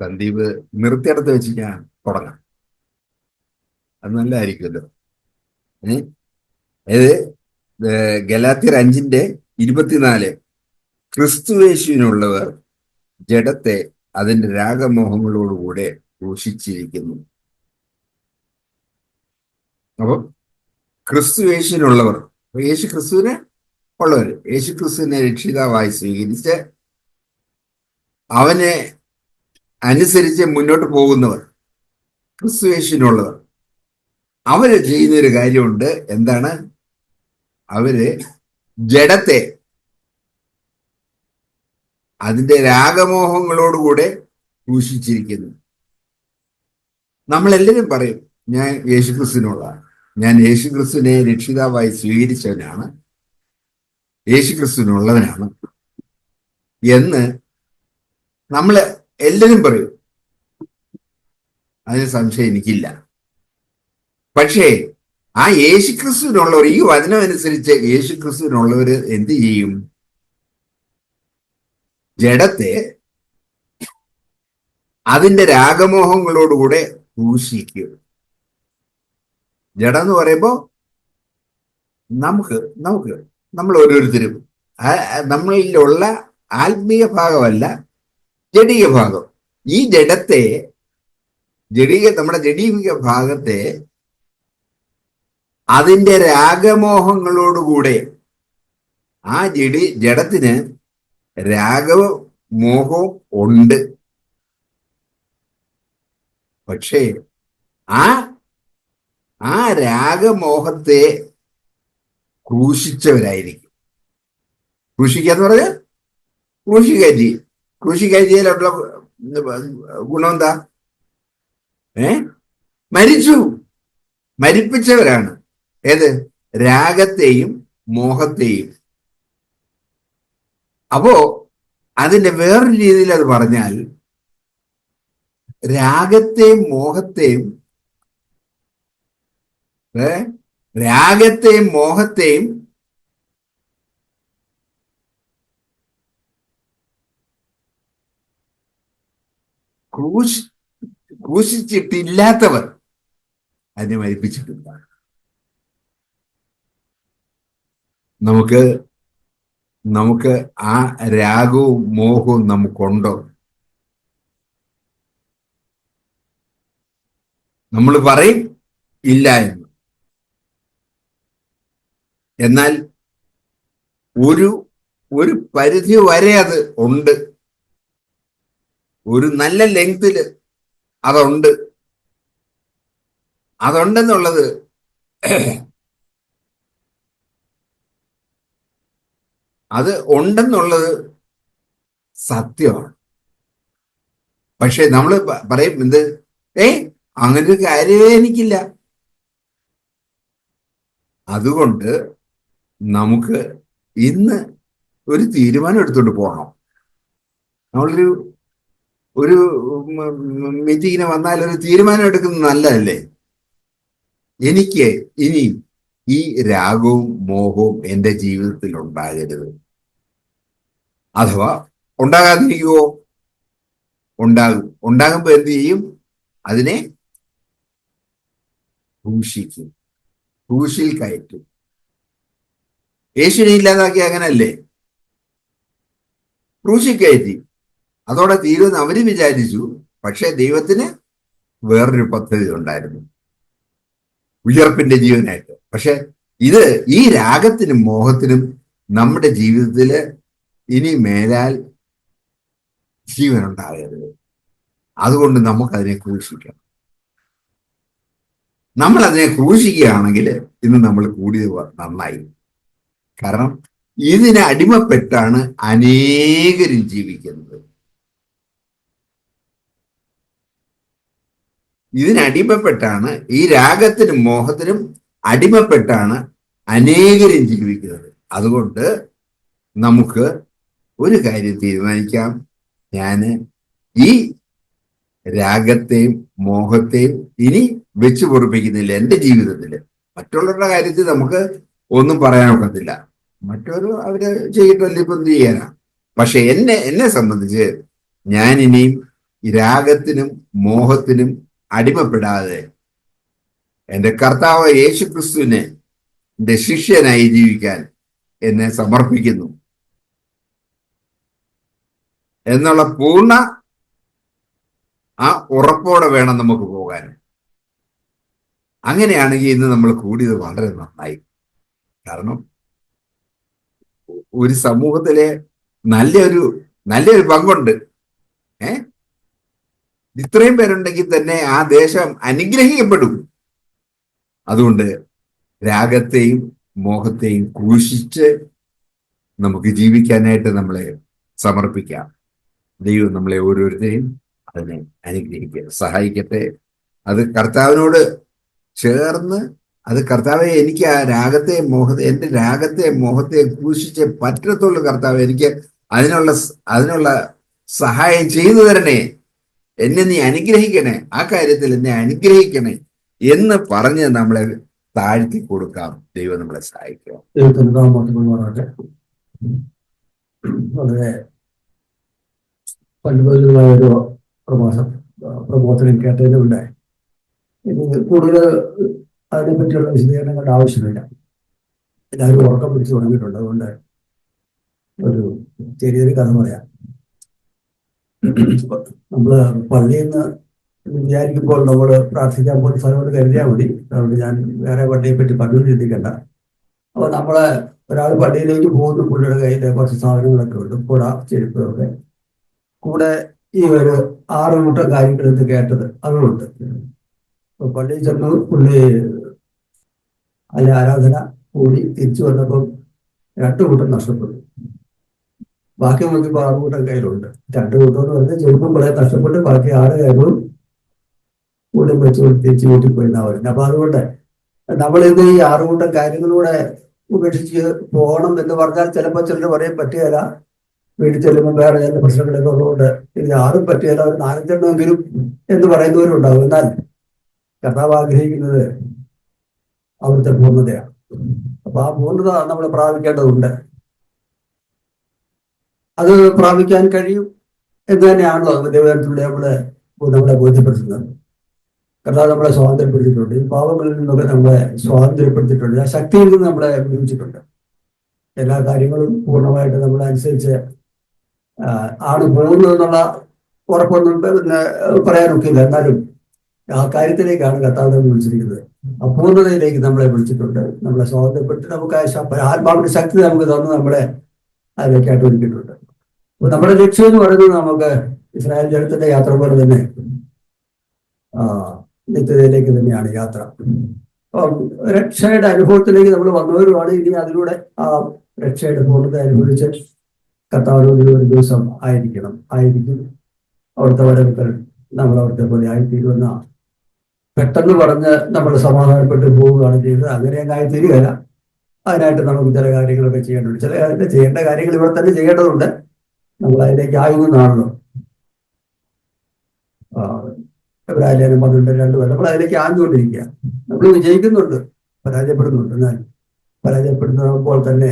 സന്ദീപ് നിർത്തിയിടത്ത് വെച്ച് ഞാൻ തുടങ്ങാം. അത് നല്ലതായിരിക്കുമല്ലോ. അതായത് ഗലാത്യർ 5:24 ക്രിസ്തുയേശുവിനുള്ളവർ ജഡത്തെ അതിന്റെ രാഗമോഹങ്ങളോടുകൂടെ ക്രൂശിച്ചിരിക്കുന്നു. അപ്പം ക്രിസ്തുയേശുവിനുള്ളവർ, യേശു ക്രിസ്തുവിനെ ഉള്ളവർ, യേശു ക്രിസ്തുവിനെ രക്ഷിതാവായി സ്വീകരിച്ച് അവനെ അനുസരിച്ച് മുന്നോട്ട് പോകുന്നവർ, ക്രിസ്തുയേശുവിനുള്ളവർ, അവര് ചെയ്യുന്നൊരു കാര്യമുണ്ട്. എന്താണ്? അവര് ജഡത്തെ അതിന്റെ രാഗമോഹങ്ങളോടുകൂടെ ക്രൂശിച്ചിരിക്കുന്നു. നമ്മളെല്ലാവരും പറയും, ഞാൻ യേശുക്രിസ്തുവിനുള്ളതാണ്, ഞാൻ യേശുക്രിസ്തുവിനെ രക്ഷിതാവായി സ്വീകരിച്ചവനാണ്, യേശുക്രിസ്തുവിനുള്ളവനാണ് എന്ന് നമ്മൾ എല്ലാവരും പറയും. അതിന് സംശയം എനിക്കില്ല. പക്ഷേ ആ യേശുക്രിസ്തുവിനുള്ളവർ, ഈ വചനം അനുസരിച്ച് യേശുക്രിസ്തുവിനുള്ളവർ എന്ത് ചെയ്യും? ജഡത്തെ അതിന്റെ രാഗമോഹങ്ങളോടുകൂടെ ക്രൂശിക്കും. ജഡം എന്ന് പറയുമ്പോ നമ്മൾ ഓരോരുത്തരും നമ്മളിലുള്ള ആത്മീയ ഭാഗമല്ല, ജഡീയ ഭാഗം. ഈ ജഡത്തെ, നമ്മുടെ ജഡീയ ഭാഗത്തെ അതിന്റെ രാഗമോഹങ്ങളോടുകൂടെ, ആ ജഡത്തിന് രാഗവും മോഹവും ഉണ്ട്. പക്ഷേ ആ രാഗമോഹത്തെ ക്രൂശിച്ചവരായിരിക്കും. ക്രൂശിക്കാന്ന് പറഞ്ഞാൽ ക്രൂശിക്കയറ്റിയാലുള്ള ഗുണം എന്താ? മരിപ്പിച്ചവരാണ്. ഏത്? രാഗത്തെയും മോഹത്തെയും. അപ്പോ അതിന്റെ വേറൊരു രീതിയിൽ അത് പറഞ്ഞാൽ, രാഗത്തെയും മോഹത്തെയും ക്രൂശിച്ചിട്ടില്ലാത്തവർ അതിനെ മരിപ്പിച്ചിട്ടില്ല. നമുക്ക് ആ രാഗവും മോഹവും നമുക്കുണ്ടോ? നമ്മൾ പറയും ഇല്ല എന്ന്. എന്നാൽ ഒരു പരിധി വരെ അത് ഉണ്ട്. ഒരു നല്ല ലെങ്തില് അതുണ്ടെന്നുള്ളത് അത് ഉണ്ടെന്നുള്ളത് സത്യമാണ്. പക്ഷെ നമ്മൾ പറയും എന്ത്? അങ്ങനൊരു കാര്യമേ എനിക്കില്ല. അതുകൊണ്ട് നമുക്ക് ഇന്ന് ഒരു തീരുമാനം എടുത്തുകൊണ്ട് പോകണം. ഒരു മീറ്റിങ്ങിന് വന്നാൽ ഒരു തീരുമാനം എടുക്കുന്നത് നല്ലതല്ലേ? എനിക്ക് ഇനി ഈ രാഗവും മോഹവും എൻ്റെ ജീവിതത്തിൽ ഉണ്ടാകരുത്. അഥവാ ഉണ്ടാകാതിരിക്കുവോ? ഉണ്ടാകുമ്പോ എന്ത് ചെയ്യും? അതിനെ ക്രൂശിൽ കയറ്റും. യേശുവിനെ ഇല്ലാതാക്കി അങ്ങനല്ലേ? ക്രൂശിൽ കയറ്റി. അതോടെ തീരുമെന്ന് അവര് വിചാരിച്ചു. പക്ഷെ ദൈവത്തിന് വേറൊരു പദ്ധതി ഉണ്ടായിരുന്നു, ഉയർപ്പിന്റെ ജീവനായിട്ട്. പക്ഷെ ഈ രാഗത്തിനും മോഹത്തിനും നമ്മുടെ ജീവിതത്തില് ഇനി മേലാൽ ജീവൻ ഉണ്ടാകരുത്. അതുകൊണ്ട് നമുക്കതിനെ ക്രൂശിക്കണം. നമ്മൾ അതിനെ ക്രൂശിക്കുകയാണെങ്കിൽ ഇന്ന് നമ്മൾ കൂടിയത് നന്നായി. കാരണം ഇതിന് അടിമപ്പെട്ടാണ് അനേകരും ജീവിക്കുന്നത്. ഇതിനടിമപ്പെട്ടാണ്, ഈ രാഗത്തിനും മോഹത്തിനും അടിമപ്പെട്ടാണ് അനേകരും ജീവിക്കുന്നത്. അതുകൊണ്ട് നമുക്ക് ഒരു കാര്യം തീരുമാനിക്കാം. ഞാൻ ഈ രാഗത്തെയും മോഹത്തെയും ഇനി വെച്ചു പൊറുപ്പിക്കുന്നില്ല എൻ്റെ ജീവിതത്തിൽ. മറ്റുള്ളവരുടെ കാര്യത്തിൽ നമുക്ക് ഒന്നും പറയാനൊക്കത്തില്ല. അവര് ചെയ്തിട്ടല്ല, ഇപ്പം എന്ത് ചെയ്യാനാ? പക്ഷെ എന്നെ സംബന്ധിച്ച് ഞാൻ ഇനിയും രാഗത്തിനും മോഹത്തിനും അടിമപ്പെടാതെ എൻ്റെ കർത്താവ് യേശുക്രിസ്തുവിനെ എൻ്റെ ശിഷ്യനായി ജീവിക്കാൻ എന്നെ സമർപ്പിക്കുന്നു എന്നുള്ള പൂർണ്ണ ആ ഉറപ്പോടെ വേണം നമുക്ക് പോകാൻ. അങ്ങനെയാണെങ്കിൽ ഇന്ന് നമ്മൾ കൂടിയത് വളരെ നന്നായി. കാരണം ഒരു സമൂഹത്തിലെ നല്ലൊരു പങ്കുണ്ട്. ഇത്രയും പേരുണ്ടെങ്കിൽ തന്നെ ആ ദേശം അനുഗ്രഹിക്കപ്പെടും. അതുകൊണ്ട് രാഗത്തെയും മോഹത്തെയും ക്രൂശിച്ച് നമുക്ക് ജീവിക്കാനായിട്ട് നമ്മളെ സമർപ്പിക്കാം. ദൈവം നമ്മളെ ഓരോരുത്തരെയും അതിനെ സഹായിക്കട്ടെ. അത് കർത്താവിനോട് ചേർന്ന്, അത് കർത്താവെ എനിക്ക് ആ എൻ്റെ രാഗത്തെ മോഹത്തെ ക്രൂശിച്ച് പറ്റത്തുള്ളൂ കർത്താവ്, എനിക്ക് അതിനുള്ള സഹായം ചെയ്തു തരണേ, എന്നെ നീ അനുഗ്രഹിക്കണേ, ആ കാര്യത്തിൽ എന്നെ അനുഗ്രഹിക്കണേ എന്ന് പറഞ്ഞ് നമ്മളെ താഴ്ത്തി കൊടുക്കാം. ദൈവം നമ്മളെ സഹായിക്കാം. വളരെ പണ്ടുപോലുമായ ഒരു പ്രബോധനം കേട്ടതിലുണ്ടായി. ഇനി കൂടുതൽ അതിനെപ്പറ്റിയുള്ള വിശദീകരണങ്ങളുടെ ആവശ്യമില്ല. എല്ലാവരും ഉറക്കം പിടിച്ച് തുടങ്ങിയിട്ടുണ്ട്. അതുകൊണ്ട് ഒരു ചെറിയൊരു കഥ പറയാം. നമ്മള് പള്ളിയിൽ നിന്ന് വിചാരിക്കുമ്പോൾ നമ്മൾ പ്രാർത്ഥിക്കാൻ പോകുന്ന സ്ഥലമോട് കരുതിയാൽ മതി. അതുകൊണ്ട് ഞാൻ വേറെ പള്ളിയെ പറ്റി പറഞ്ഞു ചിന്തിക്കണ്ട. അപ്പോൾ ഒരാൾ പള്ളിയിലേക്ക് പോകുന്ന പുള്ളിയുടെ കയ്യിൽ കുറച്ച് സാധനങ്ങളൊക്കെ ഉണ്ട്, കുട, ചെരുപ്പൊക്കെ. കൂടെ ഈ ഒരു 6 കൂട്ടം കാര്യങ്ങളെന്ന് കേട്ടത് അതുകൊണ്ട് പള്ളിയിൽ ചെന്ന് പുള്ളി അതിലെ ആരാധന കൂടി തിരിച്ചു വന്നപ്പം 2 കൂട്ടം നഷ്ടപ്പെട്ടു. ബാക്കി നോക്കിയപ്പോൾ 6 കൂട്ടം കയ്യിലുണ്ട്. 2 കൂട്ടം എന്ന് പറഞ്ഞാൽ ചെറുപ്പം കുറെ നഷ്ടപ്പെട്ട് ബാക്കി 6 കാര്യങ്ങളും കൂടെ വെച്ച് തിരിച്ചു വീട്ടിൽ പോയിരുന്നാ പറയുന്നത്. അപ്പൊ അതുകൊണ്ട് നമ്മളിത് ഈ 6 കൂട്ടം കാര്യങ്ങളൂടെ ഉപേക്ഷിച്ച് പോകണം എന്ന് പറഞ്ഞാൽ ചിലപ്പോൾ ചിലർ പറയാൻ പറ്റുകയില്ല. വീട്ടിൽ ചെല്ലുമ്പോൾ വേറെ ചില പ്രശ്നങ്ങളൊക്കെ ഉള്ളതുകൊണ്ട് ഇത് 6 പറ്റുകയില്ല, ഒരു 4-8 എന്ന് പറയുന്നവരും ഉണ്ടാവും. എന്നാൽ കർത്താവ് ആഗ്രഹിക്കുന്നത് അവിടുത്തെ പൂർണ്ണതയാണ്. അപ്പൊ ആ പൂർണ്ണത നമ്മൾ പ്രാപിക്കേണ്ടതുണ്ട്. അത് പ്രാപിക്കാൻ കഴിയും എന്ന് തന്നെയാണല്ലോ ദൈവത്തിലൂടെ നമ്മളെ ബോധ്യപ്പെടുത്തുന്നത്. കർത്താവ് നമ്മളെ സ്വാതന്ത്ര്യപ്പെടുത്തിയിട്ടുണ്ട്. ഈ പാവങ്ങളിൽ നിന്നൊക്കെ നമ്മളെ സ്വാതന്ത്ര്യപ്പെടുത്തിയിട്ടുണ്ട്. ആ ശക്തിയിൽ നിന്ന് നമ്മളെ വിടുവിച്ചിട്ടുണ്ട്. എല്ലാ കാര്യങ്ങളും പൂർണ്ണമായിട്ട് നമ്മളെ അനുസരിച്ച് ആണ് പോകുന്നതെന്നുള്ള ഉറപ്പൊന്നും പിന്നെ പറയാനൊക്കില്ല. എന്നാലും ആ കാര്യത്തിലേക്കാണ് കർത്താവ് നമ്മൾ വിളിച്ചിരിക്കുന്നത്. അപൂർണതയിലേക്ക് നമ്മളെ വിളിച്ചിട്ടുണ്ട്. നമ്മളെ സ്വാതന്ത്ര്യപ്പെടുത്തി നമുക്ക് ആത്മാവിന്റെ ശക്തി നമുക്ക് തന്ന് നമ്മളെ അതിലേക്കായിട്ട് ഒരുക്കിയിട്ടുണ്ട്. അപ്പൊ നമ്മുടെ ലക്ഷ്യം എന്ന് പറയുന്നത് നമുക്ക് ഇസ്രായേൽ ജനത്തിന്റെ യാത്ര പോലെ തന്നെ നിത്യതയിലേക്ക് തന്നെയാണ് യാത്ര. അപ്പം രക്ഷയുടെ അനുഭവത്തിലേക്ക് നമ്മൾ വന്നവരുമാണ്. ഇനി അതിലൂടെ ആ രക്ഷയുടെ പൂർണ്ണത അനുഭവിച്ച് കർത്താവിനോട് ഒരു ദിവസം ആയിരിക്കും അവിടുത്തെ വരവുകൾ നമ്മൾ അവിടുത്തെ പോലെ ആയിത്തീരുമെന്ന പെട്ടെന്ന് പറഞ്ഞ് നമ്മൾ സമാധാനപ്പെട്ട് പോവുകയാണ് ചെയ്തത്. അങ്ങനെ അങ്ങ് ആയിത്തീരുകയല്ല. അതിനായിട്ട് നമുക്ക് ചില കാര്യങ്ങളൊക്കെ ചെയ്യേണ്ടതുണ്ട്. ചെയ്യേണ്ട കാര്യങ്ങൾ ഇവിടെ തന്നെ ചെയ്യേണ്ടതുണ്ട്. നമ്മൾ അതിലേക്ക് ആകുന്നതാണല്ലോ. ലേഖനം 12:2 നമ്മൾ അതിലേക്ക് ആഞ്ഞുകൊണ്ടിരിക്കുക. നമ്മൾ വിജയിക്കുന്നുണ്ട്, പരാജയപ്പെടുന്നുണ്ട്. എന്നാൽ പരാജയപ്പെടുന്നപ്പോൾ തന്നെ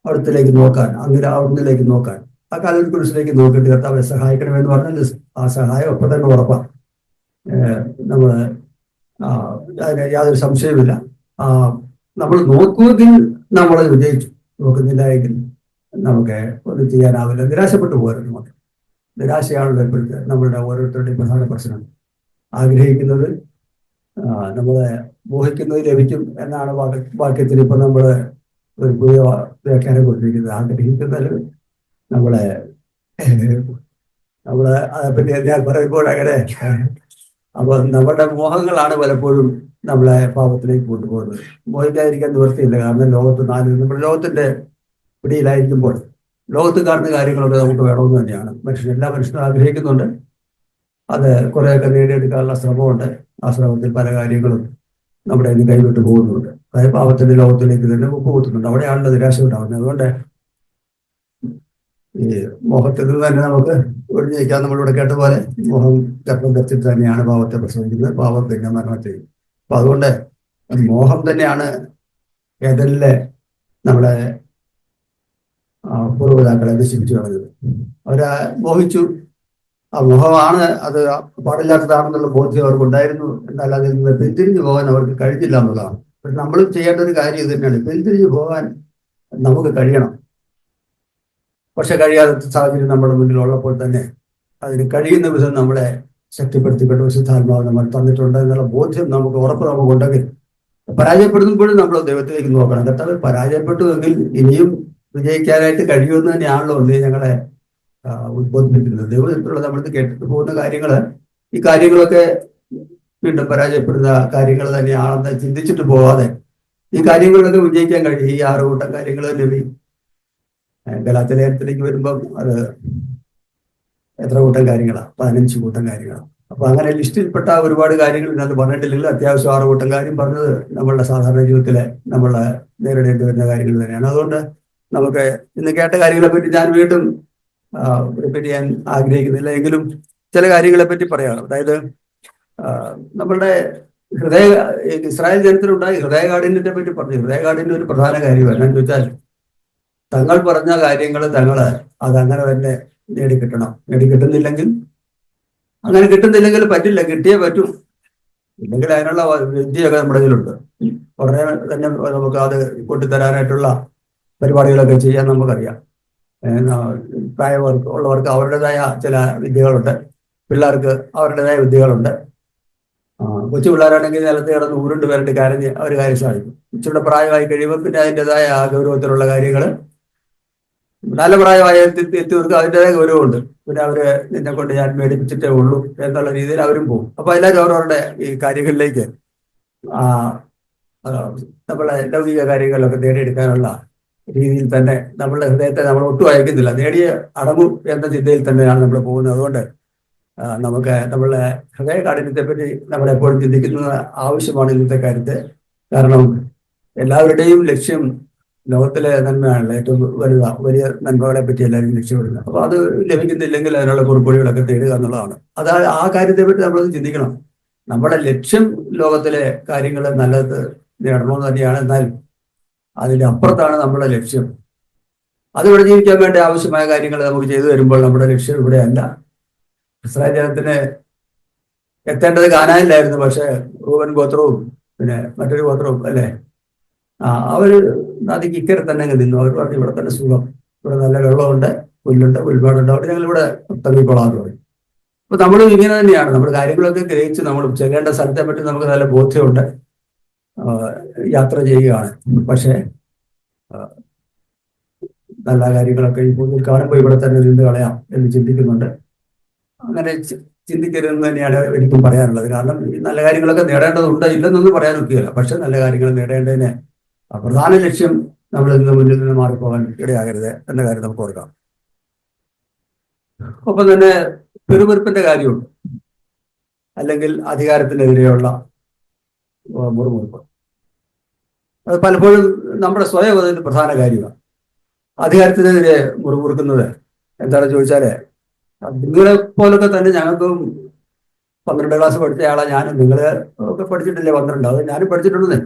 അവിടത്തിലേക്ക് നോക്കാൻ, അവിടുന്നിലേക്ക് നോക്കാൻ, ആ കാലം കുരിശിലേക്ക് നോക്കിയിട്ട് കർത്താവെ സഹായിക്കണമെന്ന് പറഞ്ഞാൽ ആ സഹായം ഒപ്പം തന്നെ ഉറപ്പാണ്. അതിന് യാതൊരു സംശയമില്ല. നമ്മൾ നോക്കുമെങ്കിൽ നമ്മൾ വിജയിച്ചു, നോക്കുന്നില്ല എങ്കിൽ നമുക്ക് ഒന്നും ചെയ്യാനാവില്ല. നിരാശപ്പെട്ടു പോകരുത്. നമുക്ക് നിരാശയാണല്ലോ ഇപ്പോഴത്തെ നമ്മളുടെ ഓരോരുത്തരുടെയും പ്രധാന പ്രശ്നം. ആഗ്രഹിക്കുന്നത് നമ്മളെ മോഹിക്കുന്നത് ലഭിക്കും എന്നാണ് വാക്യത്തിൽ ഇപ്പൊ നമ്മള് ഒരു പുതിയ വ്യാഖ്യാനം കൊണ്ടിരിക്കുന്നത്. ആഗ്രഹിക്കുന്നതിൽ നമ്മളെ അതേപ്പറ്റി ഞാൻ പറയുമ്പോൾ അങ്ങനെ അപ്പൊ നമ്മുടെ മോഹങ്ങളാണ് പലപ്പോഴും നമ്മളെ പാപത്തിലേക്ക് കൊണ്ടുപോകുന്നത്. മോഹിക്കാതിരിക്കാൻ നിവൃത്തിയില്ല. കാരണം നമ്മൾ ലോകത്തിന്റെ പിടിയിലായിരിക്കുമ്പോൾ ലോകത്ത് കാണുന്ന കാര്യങ്ങളൊക്കെ നമുക്ക് വേണമെന്ന് തന്നെയാണ്. എല്ലാ മനുഷ്യനും ആഗ്രഹിക്കുന്നുണ്ട്. അത് കുറേയൊക്കെ നേടിയെടുക്കാനുള്ള ശ്രമമുണ്ട്. ആ ശ്രമത്തിൽ പല കാര്യങ്ങളും നമ്മുടെ ഇന്ന് കൈവിട്ട് പോകുന്നുണ്ട്. അതായത് പാപത്തിന്റെ ലോകത്തിലേക്ക് തന്നെ പോകുന്നുണ്ട്. അവിടെയാണല്ലോ നിരാശ ഉണ്ടാവുന്നത്. അതുകൊണ്ട് ഈ മോഹത്തിൽ നിന്ന് തന്നെ നമുക്ക് ഒഴിഞ്ഞിരിക്കാൻ നമ്മളിവിടെ കേട്ട പോലെ മോഹം ഗർഭം ധരിച്ചിട്ട് തന്നെയാണ് പാപത്തെ പ്രസവിക്കുന്നത്. പാപം പിന്നെ മരണം ചെയ്യും. അപ്പൊ അതുകൊണ്ട് മോഹം തന്നെയാണ് ഏതെല്ലാം നമ്മളെ പൂർവ്വതാക്കളെ നശിപ്പിച്ചു കളഞ്ഞത്. അവരെ മോഹിച്ചു, ആ മുഖമാണ് അത് പാടില്ലാത്തതാണെന്നുള്ള ബോധ്യം അവർക്കുണ്ടായിരുന്നു. എന്നാൽ അതിൽ നിന്ന് പിന്തിരിഞ്ഞു പോകാൻ അവർക്ക് കഴിഞ്ഞില്ല എന്നുള്ളതാണ്. പക്ഷെ നമ്മളും ചെയ്യേണ്ട ഒരു കാര്യം ഇത് തന്നെയാണ്. പിന്തിരിഞ്ഞു പോകാൻ നമുക്ക് കഴിയണം. പക്ഷെ കഴിയാത്ത സാഹചര്യം നമ്മുടെ മുന്നിലുള്ളപ്പോൾ തന്നെ അതിന് കഴിയുന്ന വിധം നമ്മളെ ശക്തിപ്പെടുത്തിക്കൊണ്ട് വിശുദ്ധാത്മാവ് നമ്മൾ തന്നിട്ടുണ്ട് എന്നുള്ള ബോധ്യം നമുക്ക് ഉറപ്പ് നമുക്കുണ്ടെങ്കിൽ, പരാജയപ്പെടുമ്പോഴും നമ്മൾ ദൈവത്തിലേക്ക് നോക്കണം. കർത്താവ് പരാജയപ്പെട്ടുവെങ്കിൽ ഇനിയും വിജയിക്കാനായിട്ട് കഴിയുമെന്ന് തന്നെയാണല്ലോ ഞങ്ങളെ ഉദ്ബോധിപ്പിക്കുന്നത്. ദൈവത്തിലുള്ള നമ്മൾക്ക് കേട്ടിട്ട് പോകുന്ന കാര്യങ്ങള്, ഈ കാര്യങ്ങളൊക്കെ വീണ്ടും പരാജയപ്പെടുന്ന കാര്യങ്ങൾ തന്നെയാണെന്ന് ചിന്തിച്ചിട്ട് പോവാതെ ഈ കാര്യങ്ങളിലൊക്കെ വിജയിക്കാൻ കഴിയും. ഈ 6 കൂട്ടം കാര്യങ്ങൾ നബി ഗലാത്യ ലേഖനത്തിലേക്ക് വരുമ്പം അത് എത്ര കൂട്ടം കാര്യങ്ങളാണ്? 15 കൂട്ടം കാര്യങ്ങളാണ്. അപ്പൊ അങ്ങനെ ലിസ്റ്റിൽപ്പെട്ട ഒരുപാട് കാര്യങ്ങൾ ഇതിനകത്ത് പറഞ്ഞിട്ടില്ലെങ്കിൽ അത്യാവശ്യം 6 കൂട്ടം കാര്യം പറഞ്ഞത് നമ്മളുടെ സാധാരണ ജീവിതത്തിലെ നമ്മൾ നേരിടേണ്ടി വരുന്ന കാര്യങ്ങൾ തന്നെയാണ്. അതുകൊണ്ട് നമുക്ക് ഇന്ന് കേട്ട കാര്യങ്ങളെ പറ്റി ഞാൻ വീണ്ടും റിപ്പീറ്റ് ചെയ്യാൻ ആഗ്രഹിക്കുന്നില്ല. എങ്കിലും ചില കാര്യങ്ങളെ പറ്റി പറയാം. അതായത് നമ്മളുടെ ഇസ്രായേൽ ജനത്തിലുണ്ടായി ഹൃദയകാഠിന്യത്തെ പറ്റി പറഞ്ഞു. ഹൃദയകാഠിന്യം ഒരു പ്രധാന കാര്യമാണ്. എന്താണെന്ന് ചോദിച്ചാൽ തങ്ങൾ പറഞ്ഞ കാര്യങ്ങൾ അതങ്ങനെ തന്നെ നേടിക്കിട്ടണം. നേടിക്കിട്ടുന്നില്ലെങ്കിൽ അങ്ങനെ കിട്ടുന്നില്ലെങ്കിൽ പറ്റില്ല, കിട്ടിയേ പറ്റൂ. ഇല്ലെങ്കിൽ അതിനുള്ള വിദ്യയൊക്കെ നമ്മുടെ ഇതിലുണ്ട്. ഉടനെ തന്നെ നമുക്ക് അത് കൊണ്ടുതരാനായിട്ടുള്ള പരിപാടികളൊക്കെ ചെയ്യാൻ നമുക്കറിയാം. പ്രായമുള്ളവർക്ക് അവരുടേതായ ചില വിദ്യകളുണ്ട്, പിള്ളേർക്ക് അവരുടേതായ വിദ്യകളുണ്ട്. കൊച്ചു പിള്ളേരാണെങ്കിൽ നിലത്ത് കിടന്ന് ഉരുണ്ട് വരണ്ട് കരഞ്ഞ് അവർ കാര്യം സാധിക്കും. ഇച്ചിരുടെ പ്രായമായി കഴിയുമ്പോൾ പിന്നെ അതിൻ്റെതായ ഗൗരവത്തിലുള്ള കാര്യങ്ങൾ, നല്ല പ്രായമായ എത്തിയവർക്ക് അതിൻ്റെതായ ഗൗരവമുണ്ട്. പിന്നെ അവര് നിന്നെ കൊണ്ട് ഞാൻ മേടിപ്പിച്ചിട്ടേ ഉള്ളൂ എന്നുള്ള രീതിയിൽ അവരും പോകും. അപ്പൊ എല്ലാവരും അവരവരുടെ ഈ കാര്യങ്ങളിലേക്ക് നമ്മളെ ലൗകിക കാര്യങ്ങളിലൊക്കെ നേടിയെടുക്കാനുള്ള രീതിയിൽ തന്നെ നമ്മളുടെ ഹൃദയത്തെ നമ്മൾ ഒട്ടും അയക്കുന്നില്ല. നേടിയ അടങ്ങും എന്ന ചിന്തയിൽ തന്നെയാണ് നമ്മൾ പോകുന്നത്. അതുകൊണ്ട് നമുക്ക് നമ്മളുടെ ഹൃദയ കാഠിന്യത്തെ പറ്റി നമ്മളെപ്പോഴും ചിന്തിക്കുന്നത് ആവശ്യമാണ് ഇന്നത്തെ കാര്യത്തെ. കാരണം എല്ലാവരുടെയും ലക്ഷ്യം ലോകത്തിലെ നന്മയാണല്ലോ ഏറ്റവും വലിയ നന്മകളെ പറ്റി എല്ലാവരും ലക്ഷ്യമിടുന്നത്. അപ്പൊ അത് ലഭിക്കുന്നില്ലെങ്കിൽ അതിനുള്ള കുറിപ്പുകളൊക്കെ തേടുക എന്നുള്ളതാണ്. ആ കാര്യത്തെ പറ്റി നമ്മളത് ചിന്തിക്കണം. നമ്മുടെ ലക്ഷ്യം ലോകത്തിലെ കാര്യങ്ങൾ നല്ലത് നേടണമെന്ന് തന്നെയാണ്. എന്നാൽ അതിന്റെ അപ്പുറത്താണ് നമ്മുടെ ലക്ഷ്യം. അതിവിടെ ജീവിക്കാൻ വേണ്ടി ആവശ്യമായ കാര്യങ്ങൾ നമുക്ക് ചെയ്തു വരുമ്പോൾ നമ്മുടെ ലക്ഷ്യം ഇവിടെയല്ല. ഇസ്രായേൽ ജനത്തിന് എത്തേണ്ടത് കാനാനിലായിരുന്നു. പക്ഷെ റൂബൻ ഗോത്രവും പിന്നെ മറ്റൊരു ഗോത്രവും അല്ലെ, അവര് നദിക്ക് ഇക്കരെ തന്നെ അങ്ങ് നിന്നു. അവർ പറഞ്ഞു ഇവിടെ തന്നെ സുഖം, ഇവിടെ നല്ല വെള്ളമുണ്ട്, പുല്ലുണ്ട്, പുൽപ്പാടുണ്ട്, അവിടെ ഞങ്ങൾ ഇവിടെ തങ്ങിക്കൊള്ളാന്ന് പറയും. അപ്പൊ നമ്മളും ഇങ്ങനെ തന്നെയാണ്. നമ്മൾ കാര്യങ്ങളൊക്കെ ഗ്രഹിച്ച് നമ്മൾ ചെല്ലേണ്ട സ്ഥലത്തെ പറ്റി നമുക്ക് നല്ല ബോധ്യമുണ്ട്, യാത്ര ചെയ്യുകയാണ്. പക്ഷേ നല്ല കാര്യങ്ങളൊക്കെ ഈ ഭൂമിയിൽ കാണുമ്പോൾ ഇവിടെ തന്നെ നിന്ന് കളയാം എന്ന് ചിന്തിക്കുന്നുണ്ട്. അങ്ങനെ ചിന്തിക്കരുതെന്ന് തന്നെയാണ് എനിക്കും പറയാനുള്ളത്. കാരണം ഈ നല്ല കാര്യങ്ങളൊക്കെ നേടേണ്ടതുണ്ട്, ഇല്ലെന്നൊന്നും പറയാൻ ഒക്കുകയില്ല. പക്ഷെ നല്ല കാര്യങ്ങൾ നേടേണ്ടതിന് പ്രധാന ലക്ഷ്യം നമ്മൾ ഇന്ന് മുന്നിൽ നിന്ന് മാറിപ്പോകാൻ ഇടയാകരുത് എന്ന കാര്യം നമുക്ക് ഓർക്കാം. ഒപ്പം തന്നെ പെരുവെറുപ്പിന്റെ കാര്യമുണ്ട്, അല്ലെങ്കിൽ അധികാരത്തിനെതിരെയുള്ള മുറുമുറുപ്പ്. അത് പലപ്പോഴും നമ്മുടെ സ്വയം അതിന് പ്രധാന കാര്യമാണ്. അധികാരത്തിനെതിരെ മുറുമുറുക്കുന്നത് എന്താണെന്ന് ചോദിച്ചാല്, നിങ്ങളെ പോലൊക്കെ തന്നെ ഞങ്ങൾക്കും 12 ക്ലാസ് പഠിച്ച ആളാ ഞാനും. നിങ്ങള് ഒക്കെ പഠിച്ചിട്ടില്ലേ 12? അത് ഞാനും പഠിച്ചിട്ടുണ്ടെന്നേ.